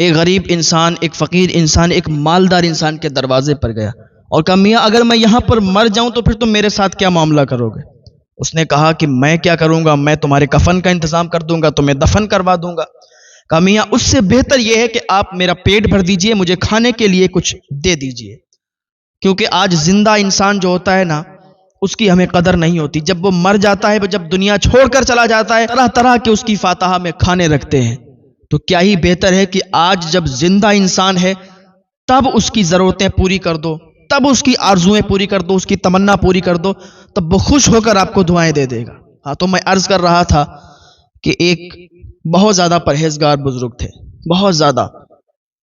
ایک غریب انسان، ایک فقیر انسان، ایک مالدار انسان کے دروازے پر گیا اور کہا میاں اگر میں یہاں پر مر جاؤں تو پھر تم میرے ساتھ کیا معاملہ کرو گے؟ اس نے کہا کہ میں کیا کروں گا، میں تمہارے کفن کا انتظام کر دوں گا، تمہیں دفن کروا دوں گا۔ کہا میاں اس سے بہتر یہ ہے کہ آپ میرا پیٹ بھر دیجئے، مجھے کھانے کے لیے کچھ دے دیجئے، کیونکہ آج زندہ انسان جو ہوتا ہے نا اس کی ہمیں قدر نہیں ہوتی، جب وہ مر جاتا ہے، جب دنیا چھوڑ کر چلا جاتا ہے، طرح طرح کے اس کی فاتحہ میں کھانے رکھتے ہیں، تو کیا ہی بہتر ہے کہ آج جب زندہ انسان ہے تب اس کی ضرورتیں پوری کر دو، تب اس کی آرزویں پوری کر دو، اس کی تمنا پوری کر دو، تب وہ خوش ہو کر آپ کو دعائیں دے دے گا۔ ہاں تو میں عرض کر رہا تھا کہ ایک بہت زیادہ پرہیزگار بزرگ تھے، بہت زیادہ،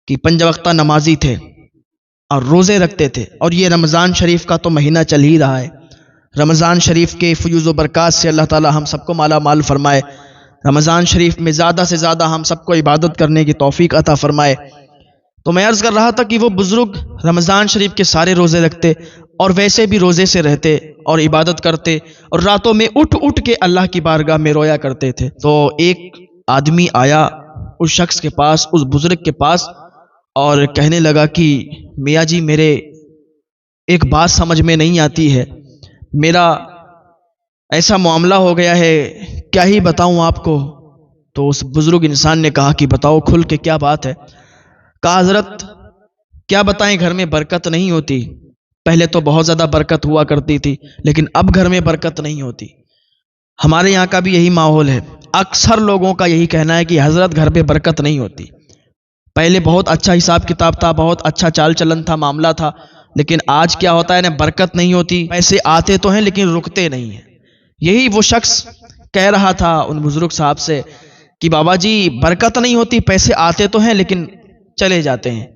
کہ 5 وقتہ نمازی تھے اور روزے رکھتے تھے، اور یہ رمضان شریف کا تو مہینہ چل ہی رہا ہے۔ رمضان شریف کے فیوز و برکات سے اللہ تعالی ہم سب کو مالا مال فرمائے، رمضان شریف میں زیادہ سے زیادہ ہم سب کو عبادت کرنے کی توفیق عطا فرمائے۔ تو میں عرض کر رہا تھا کہ وہ بزرگ رمضان شریف کے سارے روزے رکھتے اور ویسے بھی روزے سے رہتے اور عبادت کرتے اور راتوں میں اٹھ اٹھ کے اللہ کی بارگاہ میں رویا کرتے تھے۔ تو ایک آدمی آیا اس شخص کے پاس، اس بزرگ کے پاس، اور کہنے لگا کہ میاں جی میرے ایک بات سمجھ میں نہیں آتی ہے، میرا ایسا معاملہ ہو گیا ہے، کیا ہی بتاؤں آپ کو؟ تو اس بزرگ انسان نے کہا کہ بتاؤ کھل کے، کیا بات ہے؟ کہا حضرت کیا بتائیں، گھر میں برکت نہیں ہوتی، پہلے تو بہت زیادہ برکت ہوا کرتی تھی لیکن اب گھر میں برکت نہیں ہوتی۔ ہمارے یہاں کا بھی یہی ماحول ہے، اکثر لوگوں کا یہی کہنا ہے کہ حضرت گھر پہ برکت نہیں ہوتی، پہلے بہت اچھا حساب کتاب تھا، بہت اچھا چال چلن تھا، معاملہ تھا، لیکن آج کیا ہوتا ہے نا، برکت نہیں ہوتی، پیسے آتے تو ہیں لیکن رکتے نہیں ہیں۔ یہی وہ شخص کہہ رہا تھا ان بزرگ صاحب سے کہ بابا جی برکت نہیں ہوتی، پیسے آتے تو ہیں لیکن چلے جاتے ہیں،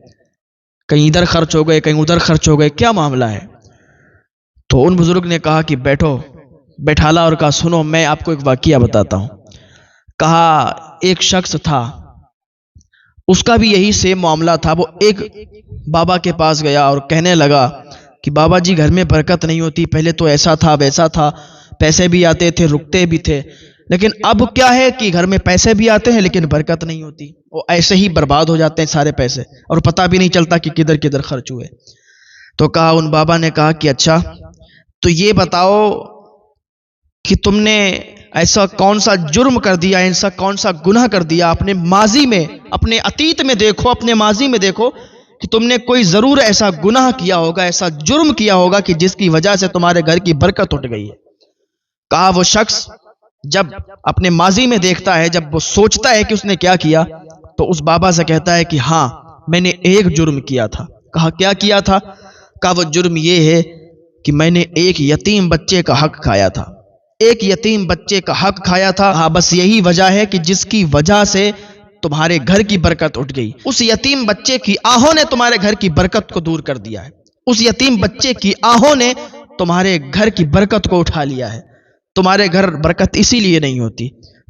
کہیں ادھر خرچ ہو گئے، کہیں ادھر خرچ ہو گئے، کیا معاملہ ہے؟ تو ان بزرگ نے کہا کہ بیٹھو، بیٹھالا اور کہا سنو میں آپ کو ایک واقعہ بتاتا ہوں۔ کہا ایک شخص تھا، اس کا بھی یہی سیم معاملہ تھا، وہ ایک بابا کے پاس گیا اور کہنے لگا کہ بابا جی گھر میں برکت نہیں ہوتی، پہلے تو ایسا تھا ویسا تھا، پیسے بھی آتے تھے رکتے بھی تھے، لیکن اب کیا ہے کہ گھر میں پیسے بھی آتے ہیں لیکن برکت نہیں ہوتی، وہ ایسے ہی برباد ہو جاتے ہیں سارے پیسے اور پتہ بھی نہیں چلتا کہ کدھر کدھر خرچ ہوئے۔ تو کہا ان بابا نے کہا کہ اچھا تو یہ بتاؤ کہ تم نے ایسا کون سا جرم کر دیا، ایسا کون سا گناہ کر دیا اپنے ماضی میں، اپنے اتیت میں دیکھو، اپنے ماضی میں دیکھو کہ تم نے کوئی ضرور ایسا گناہ کیا ہوگا، ایسا جرم کیا ہوگا کہ جس کی وجہ سے تمہارے گھر کی برکت اٹھ گئی ہے۔ کہا وہ شخص جب اپنے ماضی میں دیکھتا ہے، جب وہ سوچتا ہے کہ اس نے کیا کیا، تو اس بابا سے کہتا ہے کہ ہاں میں نے ایک جرم کیا تھا۔ کہا کیا کیا تھا؟ کہا وہ جرم یہ ہے کہ میں نے ایک یتیم بچے کا حق کھایا تھا، ایک یتیم بچے کا حق کھایا تھا، ہاں بس یہی وجہ ہے کہ جس کی وجہ سے تمہارے گھر کی برکت اٹھ گئی، اس یتیم بچے کی آہوں نے تمہارے گھر کی برکت کو دور کر دیا ہے، اس یتیم بچے کی آہوں نے تمہارے گھر کی برکت کو اٹھا لیا ہے، تمہارے گھر برکت اسی لیے نہیں ہوتی۔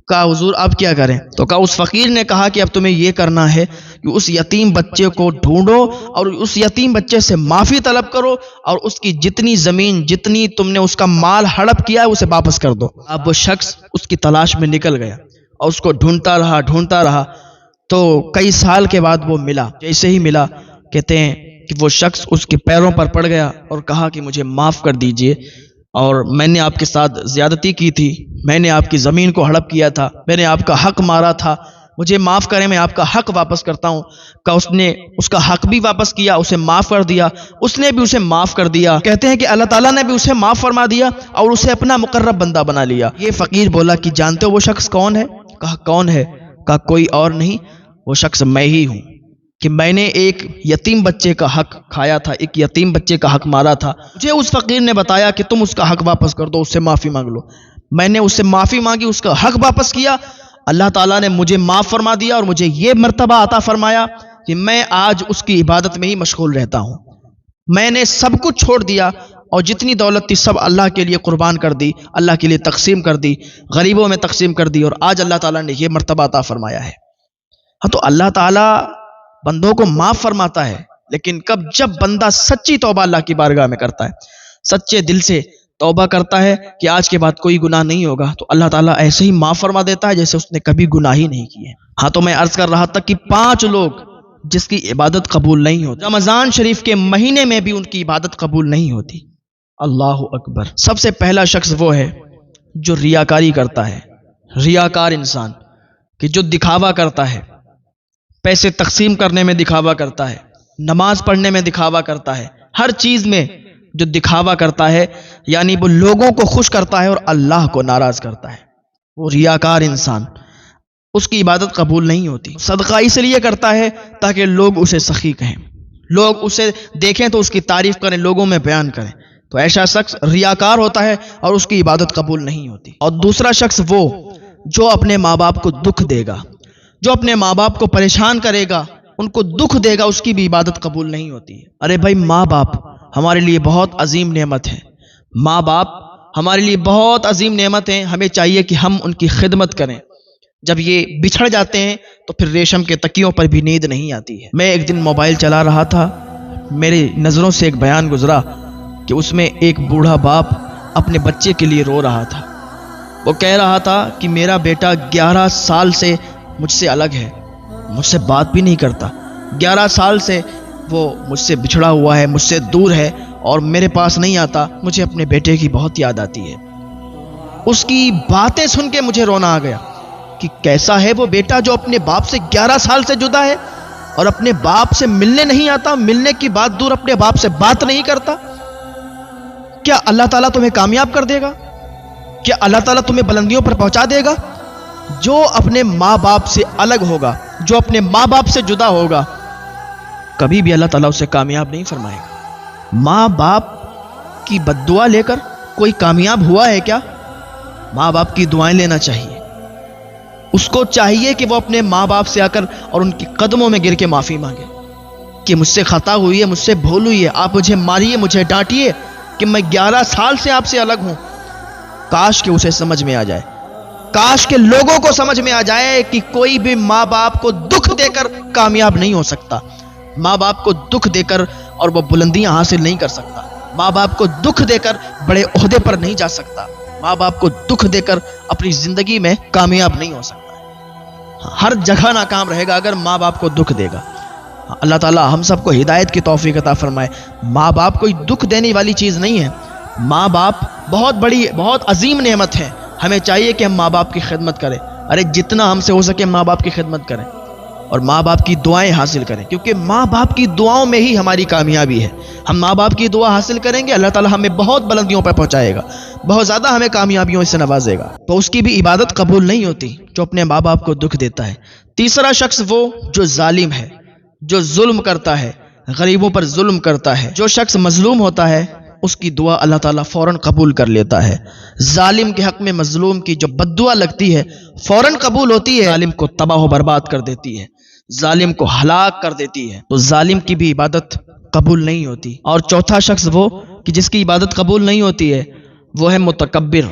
کہا حضور اب کیا کریں؟ تو کہا اس فقیر نے کہا کہ اب تمہیں یہ کرنا ہے کہ اس یتیم بچے کو ڈھونڈو اور اس یتیم بچے سے معافی طلب کرو اور اس کی جتنی زمین، جتنی تم نے اس کا مال ہڑپ کیا ہے اسے واپس کر دو۔ اب وہ شخص اس کی تلاش میں نکل گیا اور اس کو ڈھونڈتا رہا، تو کئی سال کے بعد وہ ملا، جیسے ہی ملا کہتے ہیں کہ وہ شخص اس کے پیروں پر پڑ گیا اور کہا کہ مجھے معاف کر دیجئے، اور میں نے آپ کے ساتھ زیادتی کی تھی، میں نے آپ کی زمین کو ہڑپ کیا تھا، میں نے آپ کا حق مارا تھا، مجھے معاف کریں، میں آپ کا حق واپس کرتا ہوں۔ کہ اس نے اس کا حق بھی واپس کیا، اسے معاف کر دیا، اس نے بھی اسے معاف کر دیا، کہتے ہیں کہ اللہ تعالیٰ نے بھی اسے معاف فرما دیا اور اسے اپنا مقرب بندہ بنا لیا۔ یہ فقیر بولا کہ جانتے ہو وہ شخص کون ہے؟ کہا کون ہے؟ کہا کوئی اور نہیں، وہ شخص میں ہی ہوں، کہ میں نے ایک یتیم بچے کا حق کھایا تھا، ایک یتیم بچے کا حق مارا تھا، مجھے اس فقیر نے بتایا کہ تم اس کا حق واپس کر دو، اس سے معافی مانگ لو، میں نے اس سے معافی مانگی، اس کا حق واپس کیا، اللہ تعالیٰ نے مجھے معاف فرما دیا اور مجھے یہ مرتبہ عطا فرمایا کہ میں آج اس کی عبادت میں ہی مشغول رہتا ہوں، میں نے سب کچھ چھوڑ دیا اور جتنی دولت تھی سب اللہ کے لیے قربان کر دی، اللہ کے لیے تقسیم کر دی، غریبوں میں تقسیم کر دی، اور آج اللہ تعالیٰ نے یہ مرتبہ عطا فرمایا ہے۔ ہاں تو اللہ تعالیٰ بندوں کو معاف فرماتا ہے، لیکن کب؟ جب بندہ سچی توبہ اللہ کی بارگاہ میں کرتا ہے، سچے دل سے توبہ کرتا ہے کہ آج کے بعد کوئی گناہ نہیں ہوگا، تو اللہ تعالیٰ ایسے ہی معاف فرما دیتا ہے جیسے اس نے کبھی گناہ ہی نہیں کیے۔ ہاں تو میں عرض کر رہا تھا کہ 5 لوگ جس کی عبادت قبول نہیں ہوتی. رمضان شریف کے مہینے میں بھی ان کی عبادت قبول نہیں ہوتی. اللہ اکبر. سب سے پہلا شخص وہ ہے جو ریاکاری کرتا ہے. ریاکار انسان کہ جو دکھاوا کرتا ہے، پیسے تقسیم کرنے میں دکھاوا کرتا ہے، نماز پڑھنے میں دکھاوا کرتا ہے، ہر چیز میں جو دکھاوا کرتا ہے، یعنی وہ لوگوں کو خوش کرتا ہے اور اللہ کو ناراض کرتا ہے. وہ ریاکار انسان، اس کی عبادت قبول نہیں ہوتی. صدقہ اس لیے کرتا ہے تاکہ لوگ اسے سخی کہیں، لوگ اسے دیکھیں تو اس کی تعریف کریں، لوگوں میں بیان کریں. تو ایسا شخص ریاکار ہوتا ہے اور اس کی عبادت قبول نہیں ہوتی. اور دوسرا شخص وہ جو اپنے ماں باپ کو دکھ دے گا، جو اپنے ماں باپ کو پریشان کرے گا، ان کو دکھ دے گا، اس کی بھی عبادت قبول نہیں ہوتی ہے. ارے بھائی، ماں باپ ہمارے لیے بہت عظیم نعمت ہے. ماں باپ ہمارے لیے بہت عظیم نعمت ہیں. ہمیں چاہیے کہ ہم ان کی خدمت کریں. جب یہ بچھڑ جاتے ہیں تو پھر ریشم کے تکیوں پر بھی نیند نہیں آتی ہے. میں ایک دن موبائل چلا رہا تھا، میری نظروں سے ایک بیان گزرا کہ اس میں ایک بوڑھا باپ اپنے بچے کے لیے رو رہا تھا. وہ کہہ رہا تھا کہ میرا بیٹا 11 سال سے مجھ سے الگ ہے، مجھ سے بات بھی نہیں کرتا. 11 سال سے وہ مجھ سے بچھڑا ہوا ہے، مجھ سے دور ہے اور میرے پاس نہیں آتا. مجھے اپنے بیٹے کی بہت یاد آتی ہے. اس کی باتیں سن کے مجھے رونا آ گیا کہ کیسا ہے وہ بیٹا جو اپنے باپ سے 11 سال سے جدا ہے اور اپنے باپ سے ملنے نہیں آتا، ملنے کی بات دور، اپنے باپ سے بات نہیں کرتا. کیا اللہ تعالیٰ تمہیں کامیاب کر دے گا؟ کیا اللہ تعالیٰ تمہیں بلندیوں پر پہنچا دے گا؟ جو اپنے ماں باپ سے الگ ہوگا، جو اپنے ماں باپ سے جدا ہوگا، کبھی بھی اللہ تعالیٰ اسے کامیاب نہیں فرمائے گا. ماں باپ کی بد دعا لے کر کوئی کامیاب ہوا ہے کیا؟ ماں باپ کی دعائیں لینا چاہیے. اس کو چاہیے کہ وہ اپنے ماں باپ سے آ کر اور ان کے قدموں میں گر کے معافی مانگے کہ مجھ سے خطا ہوئی ہے، مجھ سے بھول ہوئی ہے، آپ مجھے ماریے، مجھے ڈانٹیے کہ میں 11 سال سے آپ سے الگ ہوں. کاش کہ اسے سمجھ میں آ جائے، کاش کہ لوگوں کو سمجھ میں آ جائے کہ کوئی بھی ماں باپ کو دکھ دے کر کامیاب نہیں ہو سکتا. ماں باپ کو دکھ دے کر اور وہ بلندیاں حاصل نہیں کر سکتا. ماں باپ کو دکھ دے کر بڑے عہدے پر نہیں جا سکتا. ماں باپ کو دکھ دے کر اپنی زندگی میں کامیاب نہیں ہو سکتا. ہر جگہ ناکام رہے گا اگر ماں باپ کو دکھ دے گا. اللہ تعالیٰ ہم سب کو ہدایت کی توفیق عطا فرمائے. ماں باپ کوئی دکھ دینے والی چیز نہیں ہے. ماں باپ بہت بڑی، بہت عظیم نعمت ہے. ہمیں چاہیے کہ ہم ماں باپ کی خدمت کریں. ارے جتنا ہم سے ہو سکے ماں باپ کی خدمت کریں اور ماں باپ کی دعائیں حاصل کریں، کیونکہ ماں باپ کی دعاؤں میں ہی ہماری کامیابی ہے. ہم ماں باپ کی دعا حاصل کریں گے، اللہ تعالیٰ ہمیں بہت بلندیوں پر پہنچائے گا، بہت زیادہ ہمیں کامیابیوں سے نوازے گا. تو اس کی بھی عبادت قبول نہیں ہوتی جو اپنے ماں باپ کو دکھ دیتا ہے. تیسرا شخص وہ جو ظالم ہے، جو ظلم کرتا ہے، غریبوں پر ظلم کرتا ہے. جو شخص مظلوم ہوتا ہے اس کی دعا اللہ تعالیٰ فوراً قبول کر لیتا ہے. ظالم کے حق میں مظلوم کی جو بد دعا لگتی ہے فوراً قبول ہوتی ہے. ظالم کو تباہ و برباد کر دیتی ہے، ظالم کو ہلاک کر دیتی ہے. تو ظالم کی بھی عبادت قبول نہیں ہوتی. اور چوتھا شخص وہ کہ جس کی عبادت قبول نہیں ہوتی ہے وہ ہے متکبر.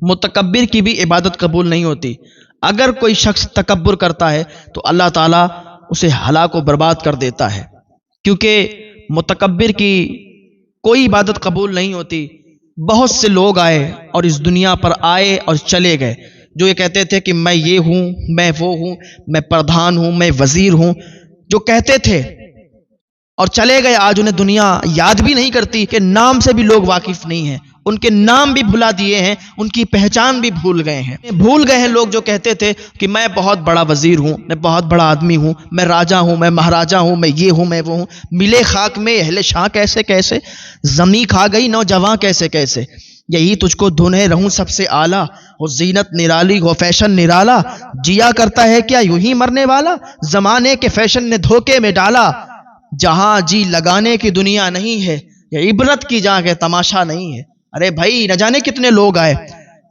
متکبر کی بھی عبادت قبول نہیں ہوتی. اگر کوئی شخص تکبر کرتا ہے تو اللہ تعالیٰ اسے ہلاک و برباد کر دیتا ہے، کیونکہ متکبر کی کوئی عبادت قبول نہیں ہوتی. بہت سے لوگ آئے اور اس دنیا پر آئے اور چلے گئے جو یہ کہتے تھے کہ میں یہ ہوں، میں وہ ہوں، میں پردھان ہوں، میں وزیر ہوں، جو کہتے تھے اور چلے گئے. آج انہیں دنیا یاد بھی نہیں کرتی، کہ نام سے بھی لوگ واقف نہیں ہیں، ان کے نام بھی بھلا دیے ہیں، ان کی پہچان بھی بھول گئے ہیں. بھول گئے ہیں لوگ جو کہتے تھے کہ میں بہت بڑا وزیر ہوں، میں بہت بڑا آدمی ہوں، میں راجہ ہوں، میں مہاراجہ ہوں، میں یہ ہوں، میں وہ ہوں. ملے خاک میں اہل شاہ کیسے کیسے، زمیں کھا گئی نوجواں کیسے کیسے. یہی تجھ کو دھنے رہوں سب سے اعلیٰ، ہو زینت نرالی ہو فیشن نرالا. جیا کرتا ہے کیا یوں ہی مرنے والا، زمانے کے فیشن نے دھوکے میں ڈالا. جہاں جی لگانے کی دنیا نہیں ہے، یہ عبرت کی جہاں کے تماشا نہیں ہے. ارے بھائی، نہ جانے کتنے لوگ آئے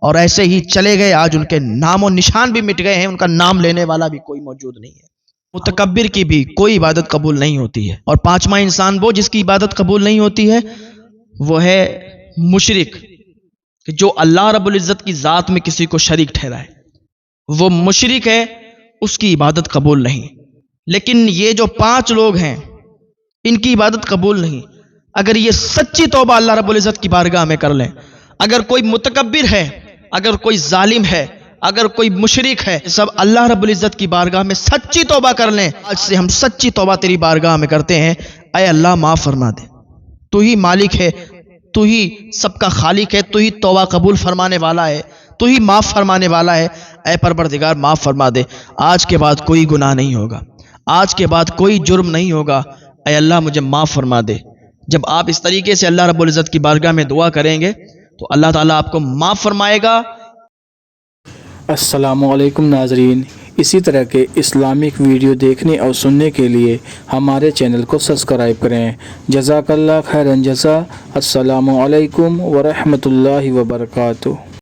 اور ایسے ہی چلے گئے. آج ان کے نام و نشان بھی مٹ گئے ہیں، ان کا نام لینے والا بھی کوئی موجود نہیں ہے. متکبر کی بھی کوئی عبادت قبول نہیں ہوتی ہے. اور پانچواں انسان وہ جس کی عبادت قبول نہیں ہوتی ہے وہ ہے مشرک، کہ جو اللہ رب العزت کی ذات میں کسی کو شریک ٹھہرائے، وہ مشرک ہے، اس کی عبادت قبول نہیں. لیکن یہ جو 5 لوگ ہیں ان کی عبادت قبول نہیں اگر یہ سچی توبہ اللہ رب العزت کی بارگاہ میں کر لیں. اگر کوئی متکبر ہے، اگر کوئی ظالم ہے، اگر کوئی مشرک ہے سب اللہ رب العزت کی بارگاہ میں سچی توبہ کر لیں. آج سے ہم سچی توبہ تیری بارگاہ میں کرتے ہیں. اے اللہ معاف فرما دے, تو ہی مالک ہے, تو ہی سب کا خالق ہے, تو ہی توبہ قبول فرمانے والا ہے, تو ہی معاف فرمانے والا ہے. اے پروردگار معاف فرما دے, آج کے بعد کوئی گناہ نہیں ہوگا, آج کے بعد کوئی جرم نہیں ہوگا. اے اللہ مجھے معاف فرما دے. جب آپ اس طریقے سے اللہ رب العزت کی بارگاہ میں دعا کریں گے تو اللہ تعالیٰ آپ کو معاف فرمائے گا. السلام علیکم ناظرین، اسی طرح کے اسلامک ویڈیو دیکھنے اور سننے کے لیے ہمارے چینل کو سبسکرائب کریں. جزاک اللہ خیرا جزا. السلام علیکم ورحمۃ اللہ وبرکاتہ.